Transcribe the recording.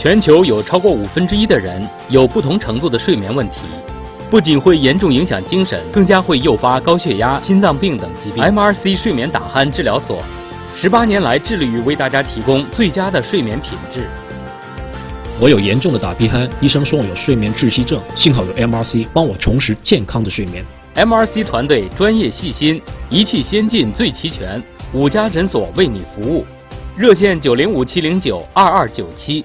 全球有超过1/5的人有不同程度的睡眠问题，不仅会严重影响精神，更加会诱发高血压、心脏病等疾病。MRC 睡眠打鼾治疗所18年来致力于为大家提供最佳的睡眠品质。我有严重的打鼾，医生说我有睡眠窒息症，幸好有 MRC 帮我重拾健康的睡眠。MRC 团队专业细心，仪器先进最齐全，5家诊所为你服务，热线905-709-2297。